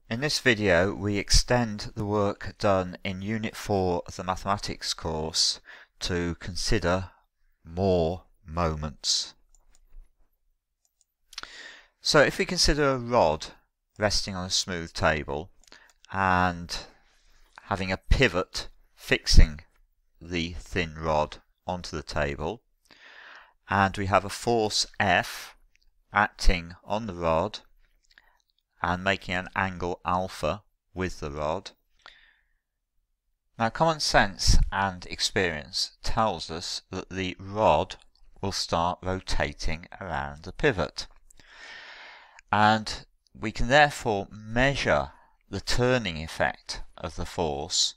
In this video we extend the work done in Unit 4 of the Mathematics course to consider more moments. So if we consider a rod resting on a smooth table and having a pivot fixing the thin rod onto the table, and we have a force F acting on the rod and making an angle alpha with the rod. Now common sense and experience tells us that the rod will start rotating around the pivot, and we can therefore measure the turning effect of the force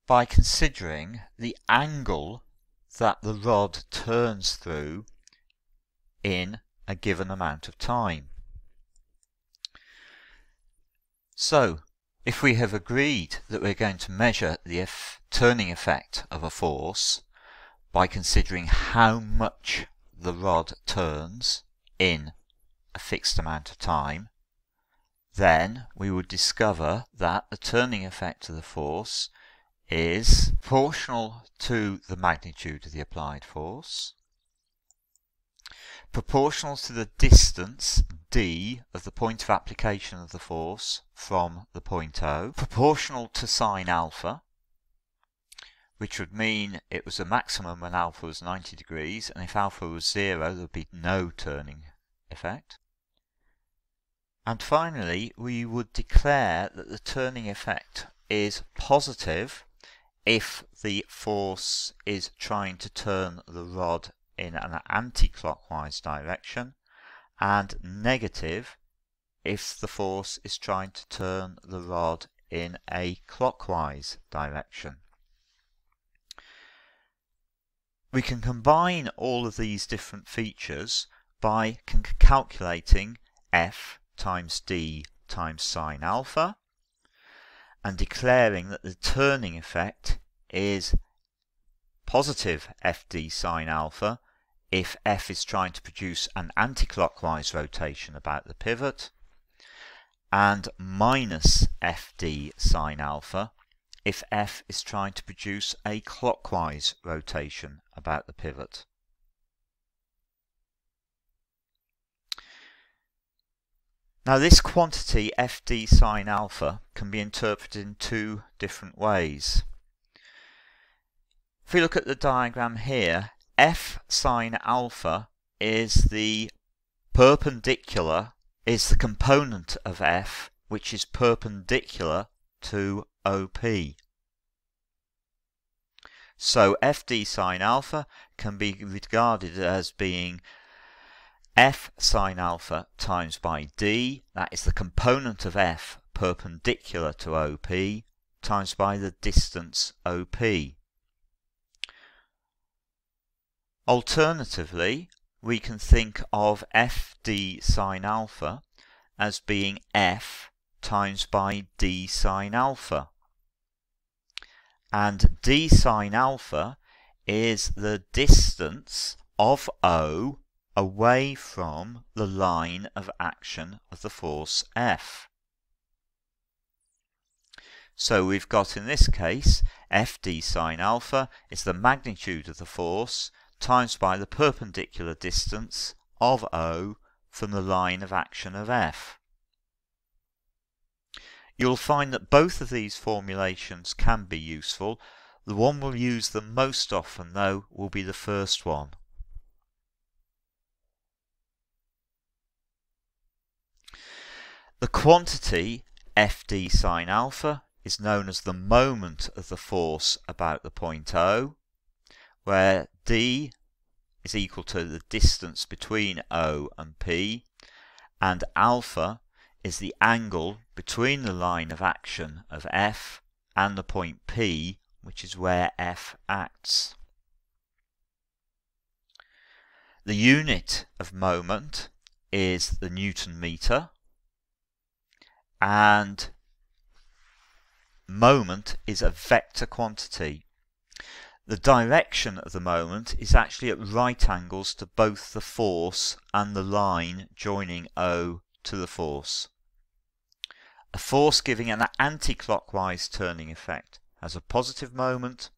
by considering the angle that the rod turns through in a given amount of time. So, if we have agreed that we're going to measure the turning effect of a force by considering how much the rod turns in a fixed amount of time, then we would discover that the turning effect of the force is proportional to the magnitude of the applied force, proportional to the distance d of the point of application of the force from the point O, proportional to sine alpha, which would mean it was a maximum when alpha was 90 degrees, and if alpha was 0 there would be no turning effect. And finally, we would declare that the turning effect is positive if the force is trying to turn the rod in an anti-clockwise direction, and negative if the force is trying to turn the rod in a clockwise direction. We can combine all of these different features by calculating F times D times sine alpha and declaring that the turning effect is positive FD sine alpha if F is trying to produce an anti-clockwise rotation about the pivot, and minus FD sine alpha if F is trying to produce a clockwise rotation about the pivot. Now this quantity FD sine alpha can be interpreted in two different ways. If we look at the diagram here, F sine alpha is the component of F which is perpendicular to OP. So FD sine alpha can be regarded as being F sine alpha times by D, that is the component of F perpendicular to OP, times by the distance OP. Alternatively, we can think of FD sine alpha as being F times by D sine alpha. And D sine alpha is the distance of O away from the line of action of the force F. So we've got in this case FD sine alpha is the magnitude of the force times by the perpendicular distance of O from the line of action of F. You'll find that both of these formulations can be useful. The one we'll use the most often, though, will be the first one. The quantity FD sine alpha is known as the moment of the force about the point O, where D is equal to the distance between O and P, and alpha is the angle between the line of action of F and the point P, which is where F acts. The unit of moment is the Newton meter, and moment is a vector quantity. The direction of the moment is actually at right angles to both the force and the line joining O to the force. A force giving an anti-clockwise turning effect has a positive moment,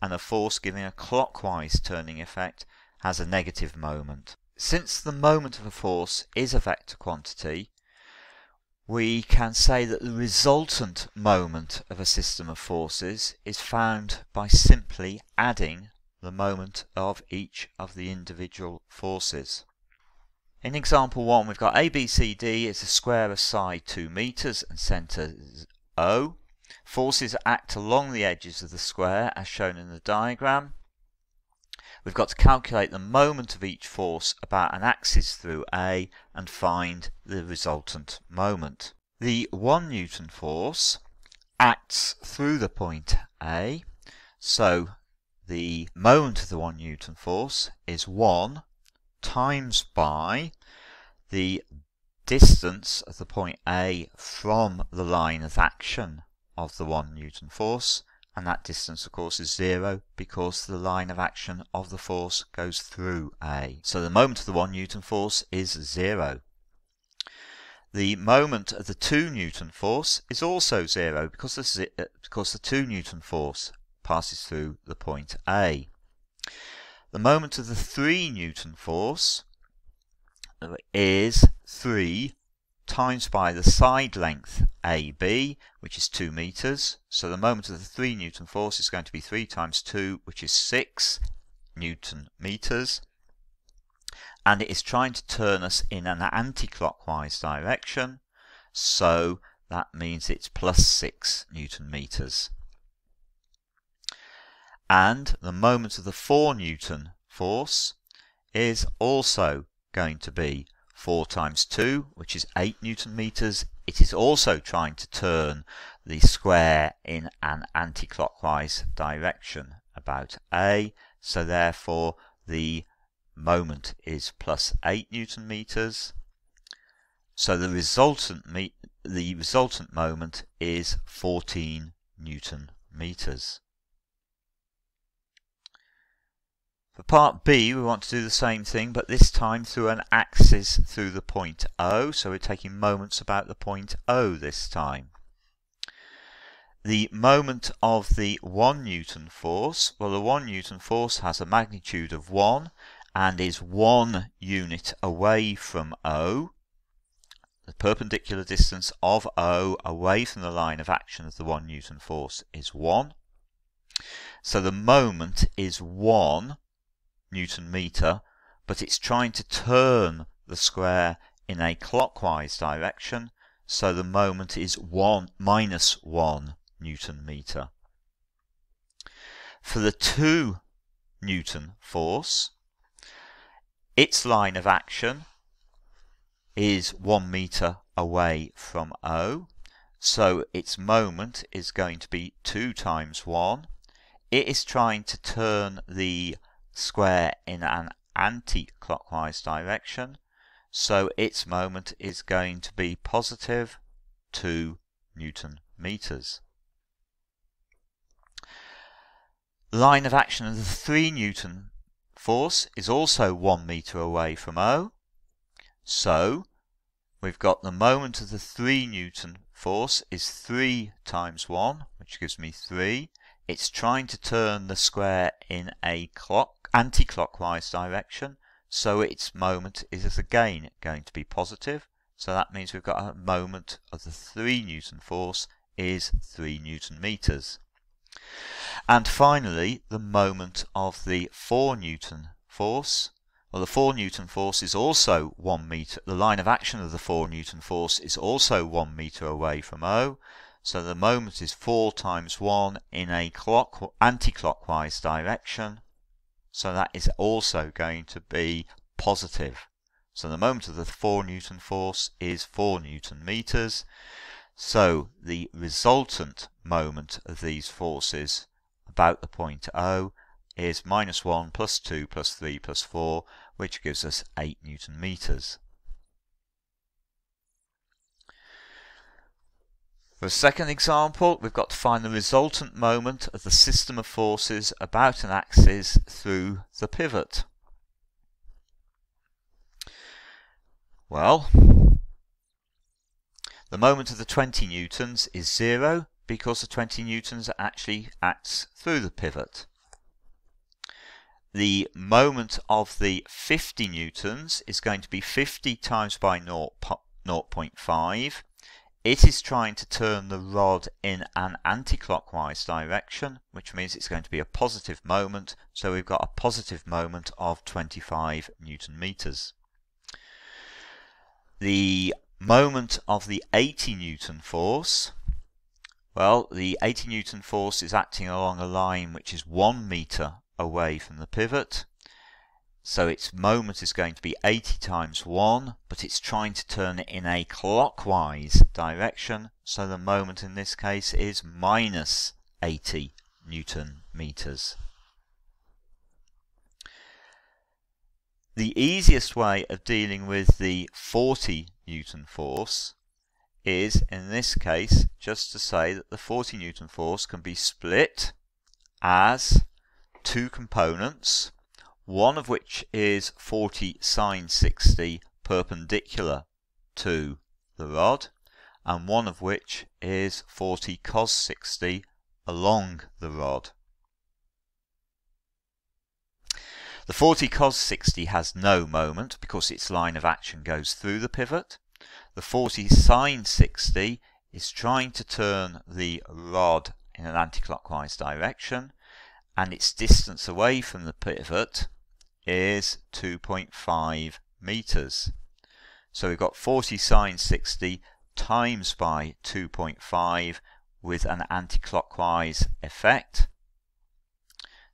and a force giving a clockwise turning effect has a negative moment. Since the moment of a force is a vector quantity, we can say that the resultant moment of a system of forces is found by simply adding the moment of each of the individual forces. In example 1, we've got ABCD is a square of side 2 meters and centre O. Forces act along the edges of the square as shown in the diagram. We've got to calculate the moment of each force about an axis through A and find the resultant moment. The 1 Newton force acts through the point A, so the moment of the 1 Newton force is 1 times by the distance of the point A from the line of action of the 1 Newton force, and that distance of course is 0 because the line of action of the force goes through A. So the moment of the 1 Newton force is 0. The moment of the 2 Newton force is also 0 because the 2 Newton force passes through the point A. The moment of the 3 Newton force is 3 times by the side length AB, which is 2 meters. So the moment of the 3 Newton force is going to be 3 times 2, which is 6 Newton meters. And it is trying to turn us in an anti-clockwise direction. So that means it's plus 6 Newton meters. And the moment of the 4 Newton force is also going to be 4 times 2, which is 8 Newton meters. It is also trying to turn the square in an anti-clockwise direction about A, so therefore the moment is plus 8 Newton meters. So the resultant moment is 14 Newton meters. For part B, we want to do the same thing, but this time through an axis through the point O. So we're taking moments about the point O this time. The moment of the 1 Newton force, well, the 1 Newton force has a magnitude of 1 and is 1 unit away from O. The perpendicular distance of O away from the line of action of the 1 Newton force is 1. So the moment is 1 Newton meter, but it's trying to turn the square in a clockwise direction, so the moment is minus 1 Newton meter. For the 2 Newton force, its line of action is 1 meter away from O, so its moment is going to be 2 times 1. It is trying to turn the square in an anti-clockwise direction, so its moment is going to be positive 2 Newton meters. Line of action of the 3 Newton force is also 1 meter away from O, so we've got the moment of the 3 Newton force is 3 times 1, which gives me 3. It's trying to turn the square in a anti-clockwise direction, so its moment is again going to be positive. So that means we've got a moment of the 3 Newton force is 3 Newton meters. And finally, the moment of the 4 Newton force. Well, the 4 Newton force is also 1 meter. The line of action of the 4 Newton force is also 1 meter away from O. So the moment is 4 times 1 in a anti-clockwise direction. So that is also going to be positive. So the moment of the 4 Newton force is 4 Newton meters. So the resultant moment of these forces about the point O is minus 1 plus 2 plus 3 plus 4, which gives us 8 Newton meters. For a second example, we've got to find the resultant moment of the system of forces about an axis through the pivot. Well, The moment of the 20 newtons is 0 because the 20 newtons actually acts through the pivot. The moment of the 50 newtons is going to be 50 times by 0.5. It is trying to turn the rod in an anti-clockwise direction, which means it's going to be a positive moment, so we've got a positive moment of 25 Newton meters. The moment of the 80 Newton force, well, the 80 Newton force is acting along a line which is 1 meter away from the pivot. So its moment is going to be 80 times 1, but it's trying to turn it in a clockwise direction, so the moment in this case is minus 80 Newton meters. The easiest way of dealing with the 40 Newton force is, in this case, just to say that the 40 Newton force can be split as two components, one of which is 40 sine 60 perpendicular to the rod, and one of which is 40 cos 60 along the rod. The 40 cos 60 has no moment because its line of action goes through the pivot. The 40 sine 60 is trying to turn the rod in an anti-clockwise direction, and its distance away from the pivot is 2.5 meters. So we've got 40 sine 60 times by 2.5 with an anti-clockwise effect.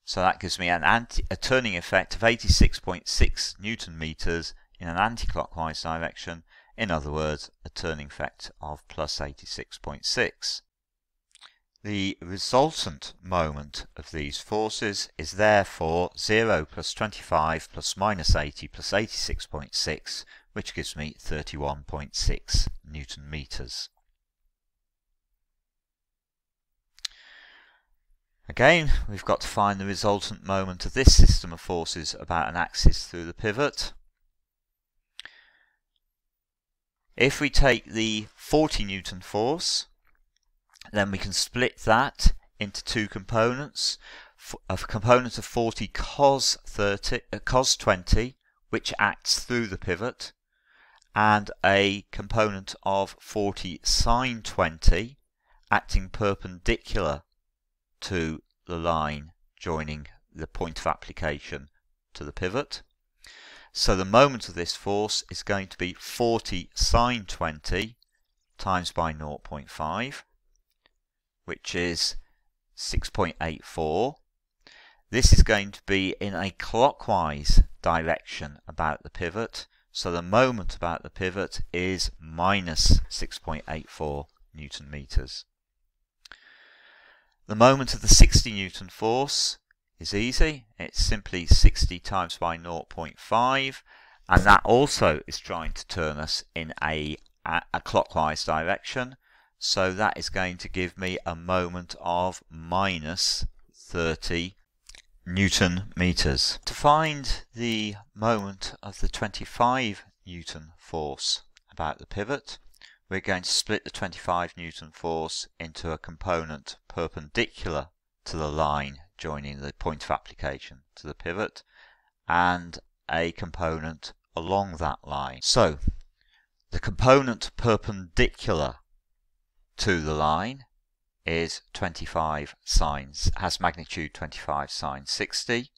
So that gives me a turning effect of 86.6 Newton meters in an anti-clockwise direction. In other words, a turning effect of plus 86.6. The resultant moment of these forces is therefore 0 plus 25 plus minus 80 plus 86.6, which gives me 31.6 Newton meters. Again, we've got to find the resultant moment of this system of forces about an axis through the pivot. If we take the 40 Newton force, then we can split that into two components. A component of 40 cos 20, which acts through the pivot, and a component of 40 sine 20, acting perpendicular to the line joining the point of application to the pivot. So the moment of this force is going to be 40 sine 20 times by 0.5, which is 6.84. This is going to be in a clockwise direction about the pivot, so the moment about the pivot is minus 6.84 Newton meters. The moment of the 60 Newton force is easy. It's simply 60 times by 0.5, and that also is trying to turn us in a clockwise direction. So that is going to give me a moment of minus 30 Newton meters. To find the moment of the 25 Newton force about the pivot, we're going to split the 25 Newton force into a component perpendicular to the line joining the point of application to the pivot, and a component along that line. So the component perpendicular to the line is 25 sines, has magnitude 25 sine 60,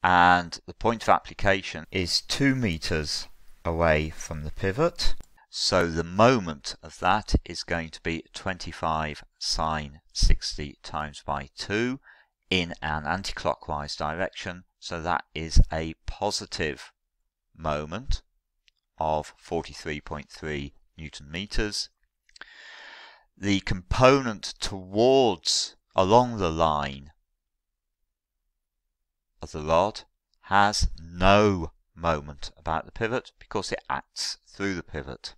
and the point of application is 2 meters away from the pivot. So the moment of that is going to be 25 sine 60 times by 2 in an anti-clockwise direction. So that is a positive moment of 43.3 Newton meters. The component towards along the line of the rod has no moment about the pivot because it acts through the pivot.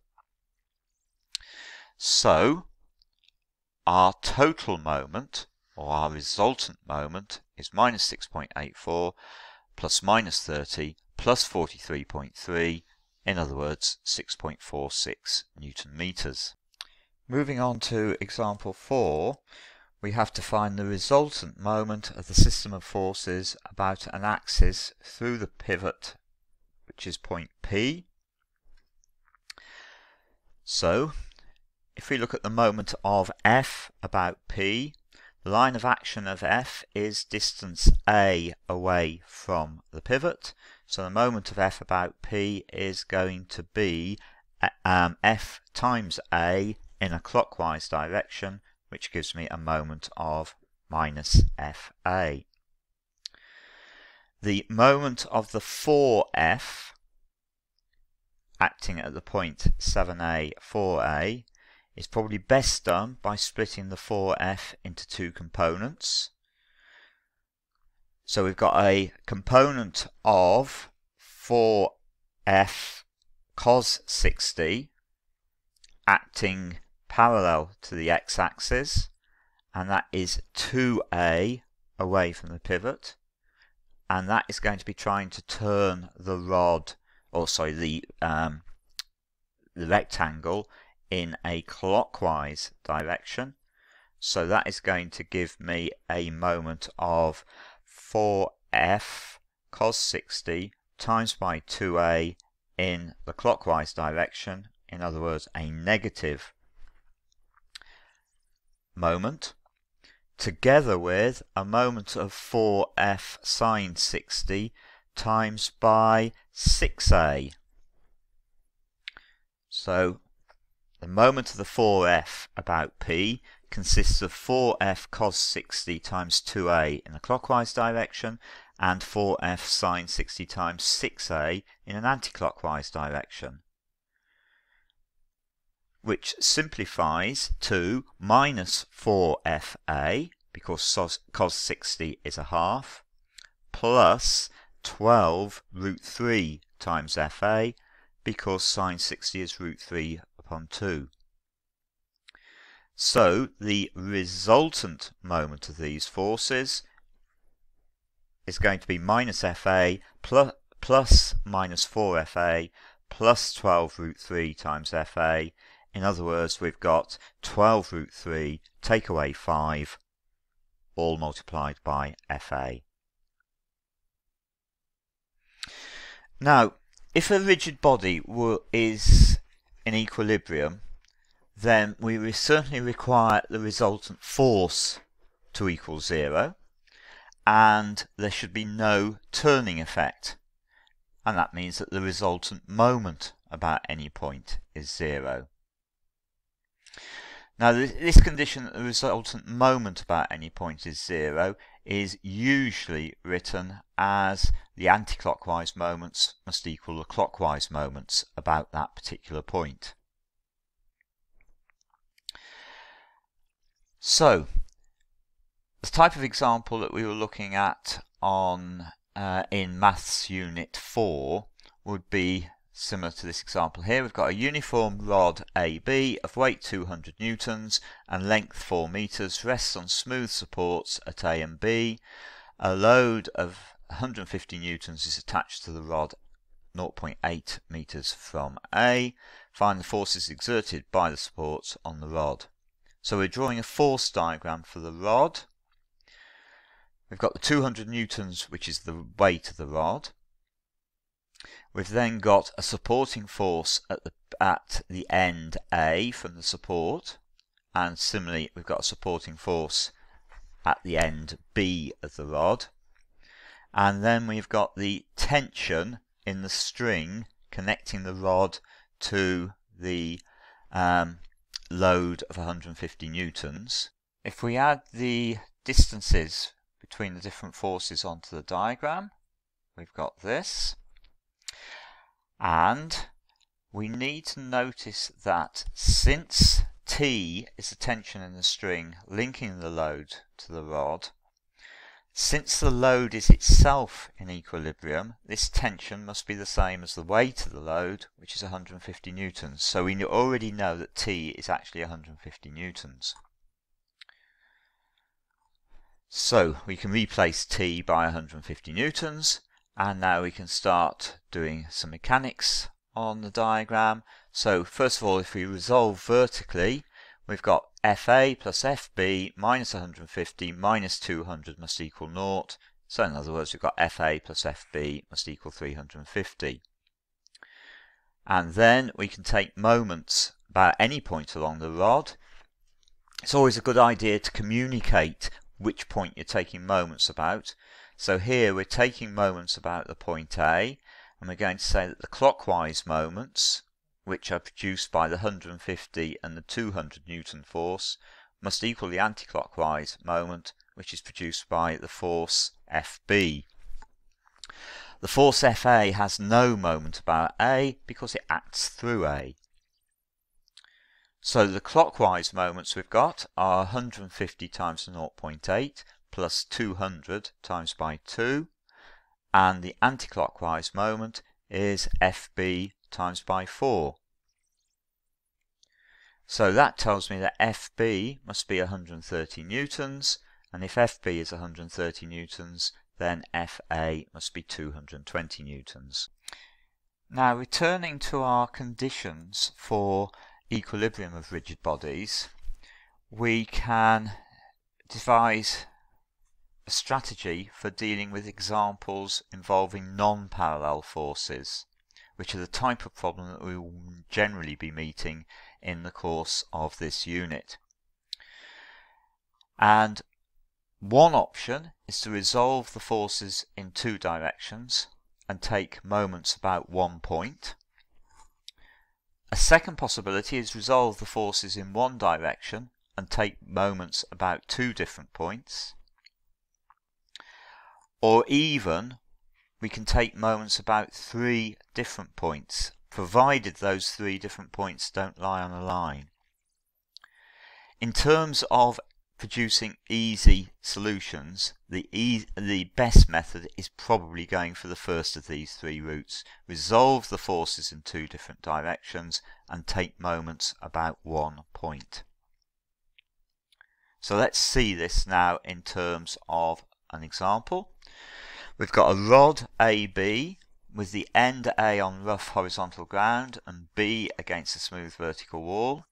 So our total moment, or our resultant moment, is minus 6.84 plus minus 30 plus 43.3 in other words 6.46 Newton meters. Moving on to example 4, we have to find the resultant moment of the system of forces about an axis through the pivot, which is point P. So if we look at the moment of F about P, the line of action of F is distance A away from the pivot. So the moment of F about P is going to be F times A in a clockwise direction, which gives me a moment of minus FA. The moment of the 4F acting at the point 7A, 4A is probably best done by splitting the 4F into two components. So we've got a component of 4F cos 60 acting parallel to the x-axis, and that is 2A away from the pivot, and that is going to be trying to turn the rod, or sorry, the rectangle in a clockwise direction. So that is going to give me a moment of 4F cos 60 times by 2A in the clockwise direction, in other words a negative moment, together with a moment of 4F sine 60 times by 6A. So the moment of the 4F about P consists of 4F cos 60 times 2A in the clockwise direction and 4F sine 60 times 6A in an anticlockwise direction, which simplifies to minus 4FA, because cos 60 is a half, plus 12 root 3 times FA, because sine 60 is root 3 upon 2. So the resultant moment of these forces is going to be minus FA plus minus 4FA plus 12 root 3 times FA. In other words, we've got 12 root 3, take away 5, all multiplied by FA. Now, if a rigid body is in equilibrium, then we certainly require the resultant force to equal 0, and there should be no turning effect, and that means that the resultant moment about any point is 0. Now this condition that the resultant moment about any point is 0 is usually written as the anticlockwise moments must equal the clockwise moments about that particular point. So the type of example that we were looking at on in Maths Unit 4 would be similar to this example here. We've got a uniform rod AB of weight 200 newtons and length 4 meters, rests on smooth supports at A and B. A load of 150 newtons is attached to the rod 0.8 meters from A. Find the forces exerted by the supports on the rod. So we're drawing a force diagram for the rod. We've got the 200 newtons, which is the weight of the rod. We've then got a supporting force at the end A from the support, and similarly we've got a supporting force at the end B of the rod, and then we've got the tension in the string connecting the rod to the load of 150 newtons. If we add the distances between the different forces onto the diagram, we've got this. And we need to notice that since T is the tension in the string linking the load to the rod, since the load is itself in equilibrium, this tension must be the same as the weight of the load, which is 150 newtons. So we already know that T is actually 150 newtons. So we can replace T by 150 newtons. And now we can start doing some mechanics on the diagram. So first of all, if we resolve vertically, we've got FA plus FB minus 150 minus 200 must equal 0. So in other words, we've got FA plus FB must equal 350. And then we can take moments about any point along the rod. It's always a good idea to communicate which point you're taking moments about. So here we're taking moments about the point A, and we're going to say that the clockwise moments, which are produced by the 150 and the 200 Newton force, must equal the anti-clockwise moment, which is produced by the force FB. The force FA has no moment about A because it acts through A. So the clockwise moments we've got are 150 times 0.8 plus 200 times by 2, and the anti-clockwise moment is FB times by 4. So that tells me that FB must be 130 newtons, and if FB is 130 newtons, then FA must be 220 newtons. Now, returning to our conditions for equilibrium of rigid bodies, we can devise a strategy for dealing with examples involving non-parallel forces, which are the type of problem that we will generally be meeting in the course of this unit. And one option is to resolve the forces in two directions and take moments about one point. A second possibility is resolve the forces in one direction and take moments about two different points. Or even we can take moments about three different points, provided those three different points don't lie on a line. In terms of producing easy solutions, the best method is probably going for the first of these three routes. Resolve the forces in two different directions and take moments about one point. So let's see this now in terms of an example. We've got a rod AB with the end A on rough horizontal ground and B against a smooth vertical wall.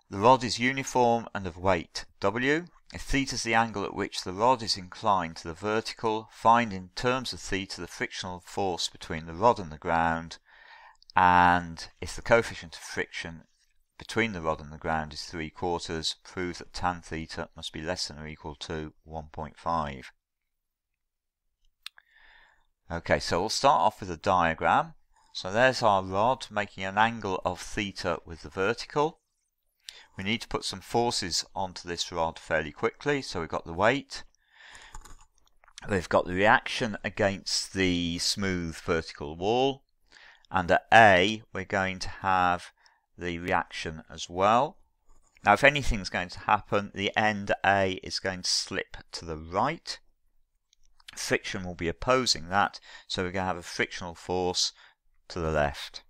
The rod is uniform and of weight W. If theta is the angle at which the rod is inclined to the vertical, find in terms of theta the frictional force between the rod and the ground, and if the coefficient of friction between the rod and the ground is 3/4, prove that tan theta must be less than or equal to 1.5. Okay, so we'll start off with a diagram. So there's our rod making an angle of theta with the vertical. We need to put some forces onto this rod fairly quickly. So we've got the weight, we've got the reaction against the smooth vertical wall, and at A we're going to have the reaction as well. Now if anything's going to happen, the end A is going to slip to the right. Friction will be opposing that, so we're going to have a frictional force to the left.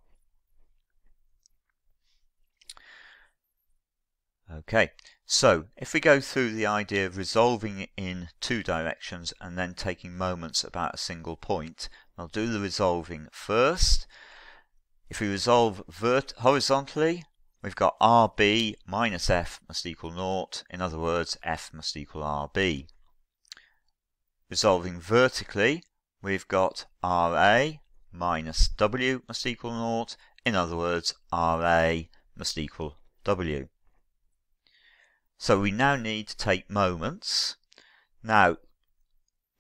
Okay, so if we go through the idea of resolving it in two directions and then taking moments about a single point, I'll do the resolving first. If we resolve horizontally, we've got RB minus F must equal 0. In other words, F must equal RB. Resolving vertically, we've got RA minus W must equal 0. In other words, RA must equal W. So we now need to take moments. Now,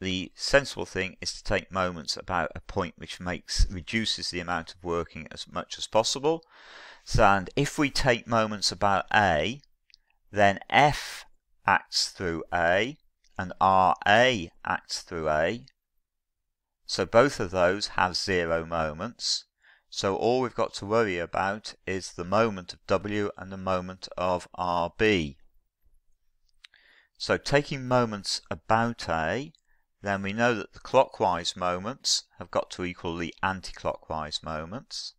the sensible thing is to take moments about a point which reduces the amount of working as much as possible. So, and if we take moments about A, then F acts through A and RA acts through A. So both of those have 0 moments. So all we've got to worry about is the moment of W and the moment of RB. So taking moments about A, then we know that the clockwise moments have got to equal the anti-clockwise moments.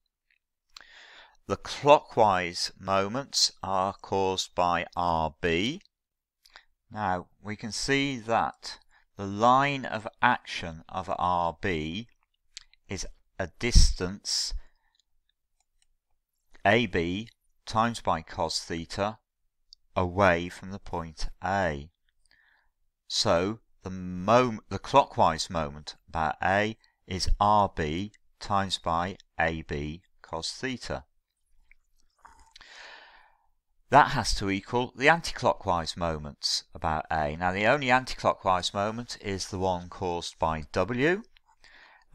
The clockwise moments are caused by RB. Now we can see that the line of action of RB is a distance AB times by cos theta away from the point A. So the clockwise moment about A is RB times by AB cos theta. That has to equal the anticlockwise moments about A. Now the only anticlockwise moment is the one caused by W.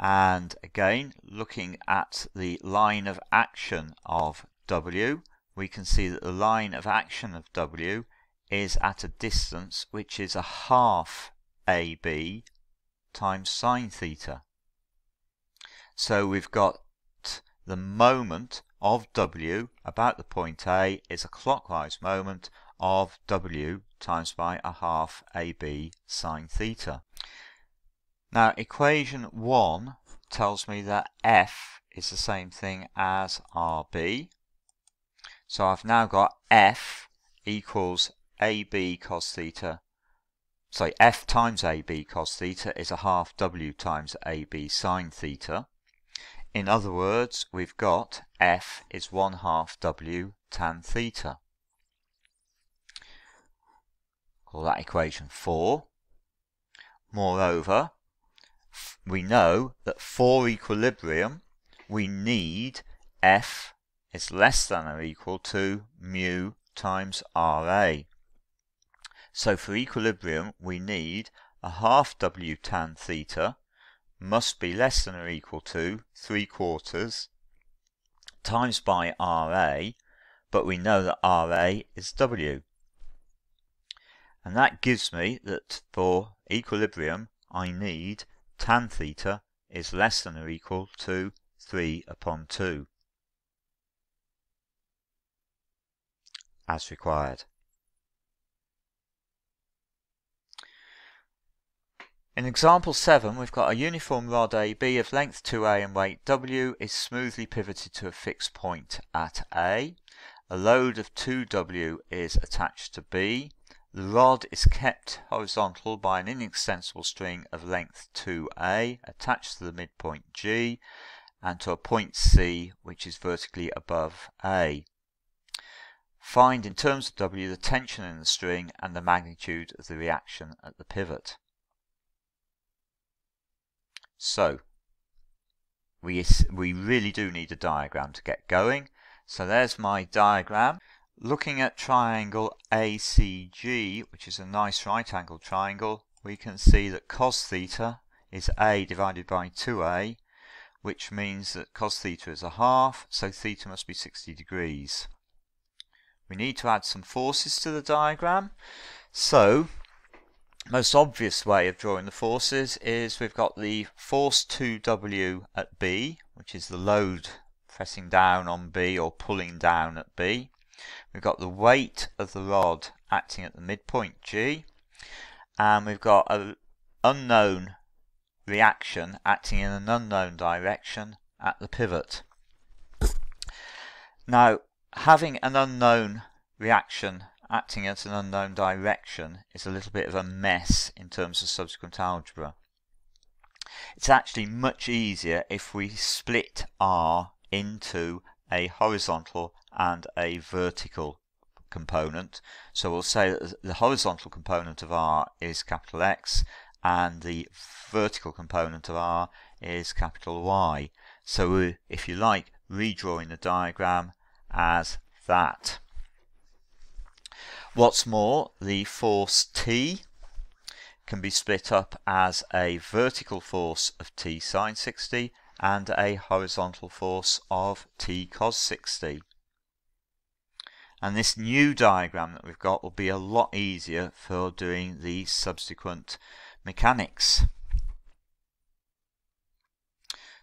And again, looking at the line of action of W, we can see that the line of action of W is at a distance which is a half AB times sine theta. So we've got the moment of W about the point A is a clockwise moment of W times by a half AB sine theta. Now equation 1 tells me that F is the same thing as RB. So I've now got F equals AB cos theta. So F times AB cos theta is a half W times AB sine theta. In other words, we've got F is 1/2 W tan theta. Call that equation 4. Moreover, we know that for equilibrium, we need F is less than or equal to mu times RA. So for equilibrium, we need a half W tan theta must be less than or equal to 3/4 times by RA, but we know that RA is W. And that gives me that for equilibrium I need tan theta is less than or equal to 3/2 as required. In example 7, we've got a uniform rod AB of length 2A and weight W is smoothly pivoted to a fixed point at A. A load of 2W is attached to B. The rod is kept horizontal by an inextensible string of length 2A attached to the midpoint G and to a point C which is vertically above A. Find in terms of W the tension in the string and the magnitude of the reaction at the pivot. So we really do need a diagram to get going. So there's my diagram. Looking at triangle ACG, which is a nice right angled triangle, we can see that cos theta is A divided by 2A, which means that cos theta is a half, so theta must be 60 degrees. We need to add some forces to the diagram. So most obvious way of drawing the forces is we've got the force 2W at B, which is the load pressing down on B or pulling down at B. We've got the weight of the rod acting at the midpoint G, and we've got an unknown reaction acting in an unknown direction at the pivot. Now, having an unknown reaction acting at an unknown direction is a little bit of a mess in terms of subsequent algebra. It's actually much easier if we split R into a horizontal and a vertical component. So we'll say that the horizontal component of R is capital X and the vertical component of R is capital Y. So we're, if you like, redrawing the diagram as that. What's more, the force T can be split up as a vertical force of T sine 60 and a horizontal force of T cos 60. And this new diagram that we've got will be a lot easier for doing the subsequent mechanics.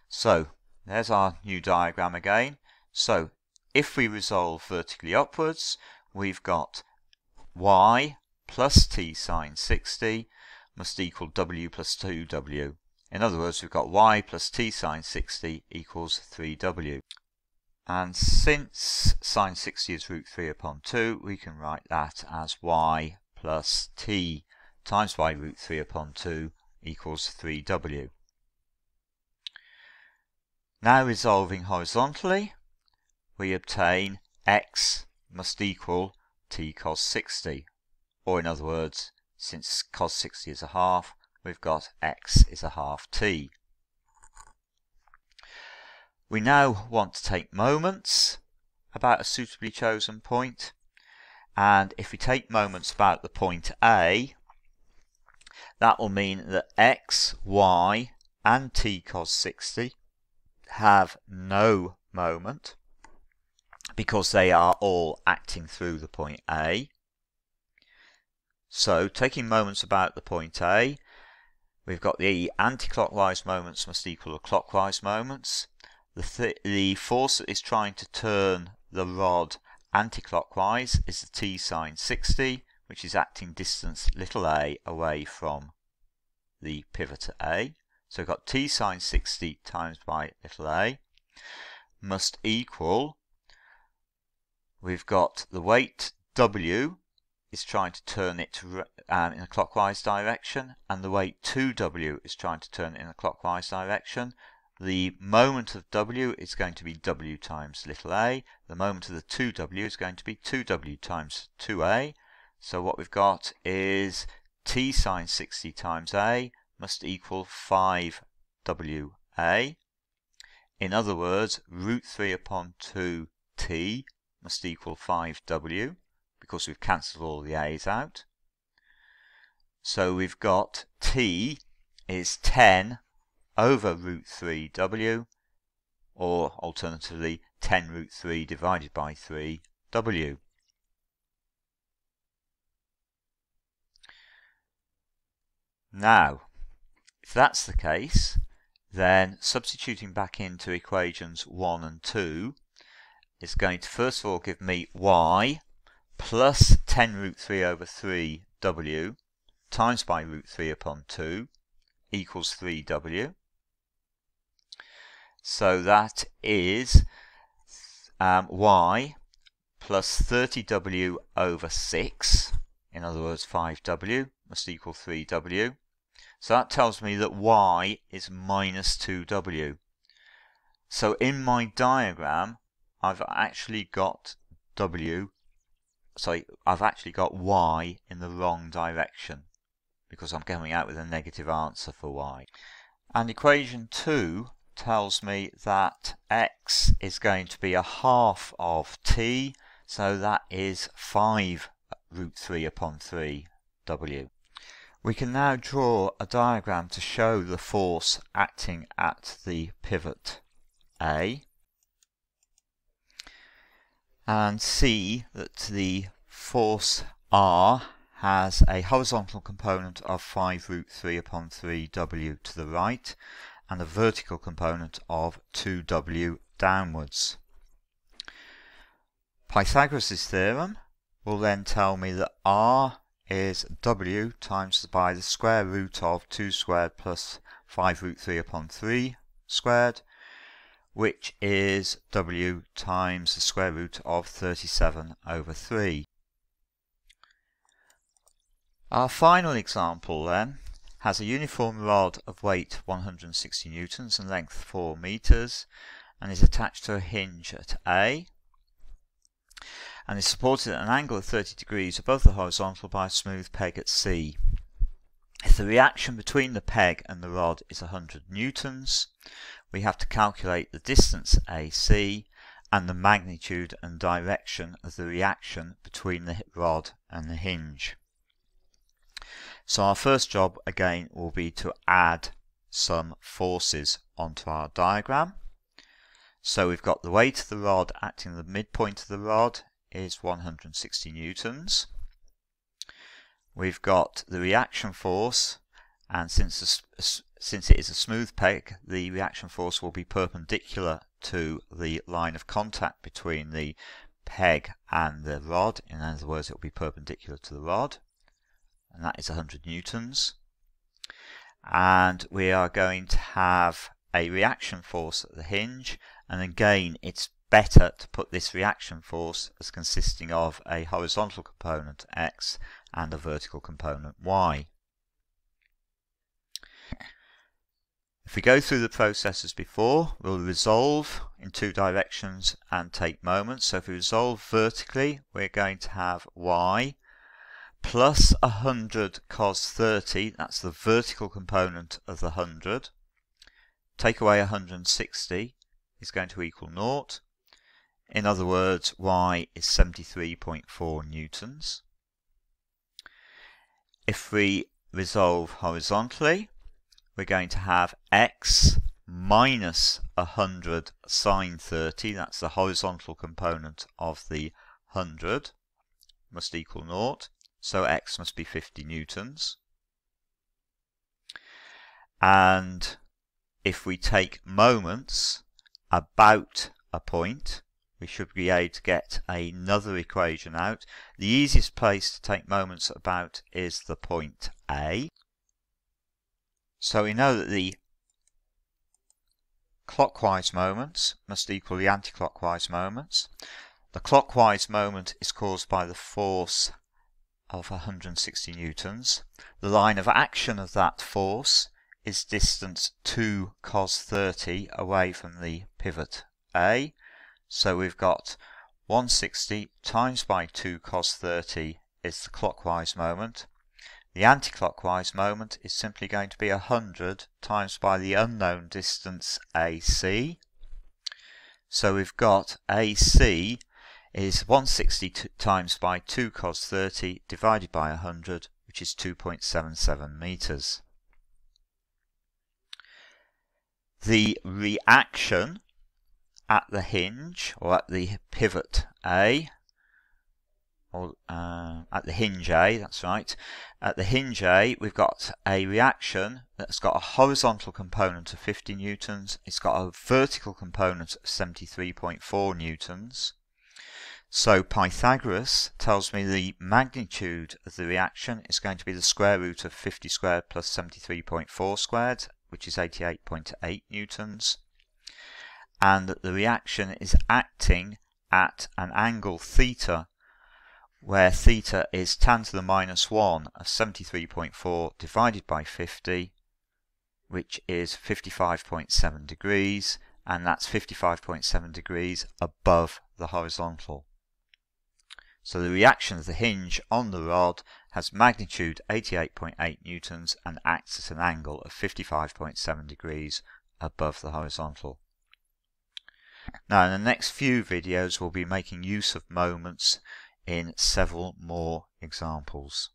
So there's our new diagram again. So if we resolve vertically upwards, we've got y plus t sine 60 must equal w plus 2w. In other words, we've got y plus t sine 60 equals 3w. And since sine 60 is root 3/2, we can write that as y plus t times by root 3/2 equals 3w. Now resolving horizontally, we obtain x must equal t cos 60. Or in other words, since cos 60 is a half, we've got x is a half t. We now want to take moments about a suitably chosen point, and if we take moments about the point A, that will mean that x, y and t cos 60 have no moment because they are all acting through the point A. So taking moments about the point A, we've got the anti-clockwise moments must equal the clockwise moments. The force that is trying to turn the rod anti-clockwise is the t sine 60, which is acting distance little a away from the pivot at A. So we've got t sine 60 times by little a must equal, we've got the weight W is trying to turn it in a clockwise direction, and the weight 2W is trying to turn it in a clockwise direction. The moment of W is going to be W times little a. The moment of the 2W is going to be 2W times 2a. So what we've got is t sine 60 times a must equal 5WA. In other words, root 3 upon 2t must equal 5W, because we've cancelled all the a's out. So we've got t is 10 over root 3w, or alternatively 10 root 3 divided by 3w. Now, if that's the case, then substituting back into equations 1 and 2 is going to first of all give me y plus 10 root 3 over 3w times by root 3 upon 2 equals 3w. So that is y plus 30w over 6, in other words 5w, must equal 3w. So that tells me that y is minus 2w. So in my diagram, I've actually got y in the wrong direction, because I'm coming out with a negative answer for y. And equation 2 tells me that x is going to be a half of t, so that is 5 root 3 upon 3w. We can now draw a diagram to show the force acting at the pivot A, and see that the force R has a horizontal component of 5 root 3 upon 3w to the right, and a vertical component of 2w downwards. Pythagoras' theorem will then tell me that R is w times by the square root of 2 squared plus 5 root 3 upon 3 squared, which is w times the square root of 37 over 3. Our final example then has a uniform rod of weight 160 newtons and length 4 meters, and is attached to a hinge at A, and is supported at an angle of 30 degrees above the horizontal by a smooth peg at C. If the reaction between the peg and the rod is 100 newtons, we have to calculate the distance AC and the magnitude and direction of the reaction between the rod and the hinge. So our first job again will be to add some forces onto our diagram. So we've got the weight of the rod acting at the midpoint of the rod is 160 newtons. We've got the reaction force, and since it is a smooth peg, the reaction force will be perpendicular to the line of contact between the peg and the rod. In other words, it will be perpendicular to the rod, and that is 100 newtons. And we are going to have a reaction force at the hinge, and again it's better to put this reaction force as consisting of a horizontal component x and a vertical component y. If we go through the process as before, we'll resolve in two directions and take moments. So if we resolve vertically, we're going to have y plus 100 cos 30, that's the vertical component of the 100. Take away 160 is going to equal 0. In other words, y is 73.4 newtons. If we resolve horizontally, we're going to have x minus 100 sine 30, that's the horizontal component of the 100, must equal 0, so x must be 50 newtons. And if we take moments about a point, we should be able to get another equation out. The easiest place to take moments about is the point A. So we know that the clockwise moments must equal the anti-clockwise moments. The clockwise moment is caused by the force of 160 newtons. The line of action of that force is distance 2 cos 30 away from the pivot A. So we've got 160 times by 2 cos 30 is the clockwise moment. The anti-clockwise moment is simply going to be 100 times by the unknown distance AC. So we've got AC is 160 times by 2 cos 30 divided by 100, which is 2.77 meters. The reaction at the hinge, or at the pivot A, or at the hinge A, that's right. At the hinge A, we've got a reaction that's got a horizontal component of 50 newtons. It's got a vertical component of 73.4 newtons. So Pythagoras tells me the magnitude of the reaction is going to be the square root of 50 squared plus 73.4 squared, which is 88.8 newtons. And that the reaction is acting at an angle theta, where theta is tan to the minus 1 of 73.4 divided by 50, which is 55.7 degrees, and that's 55.7 degrees above the horizontal. So the reaction of the hinge on the rod has magnitude 88.8 newtons and acts at an angle of 55.7 degrees above the horizontal. Now in the next few videos we'll be making use of moments in several more examples.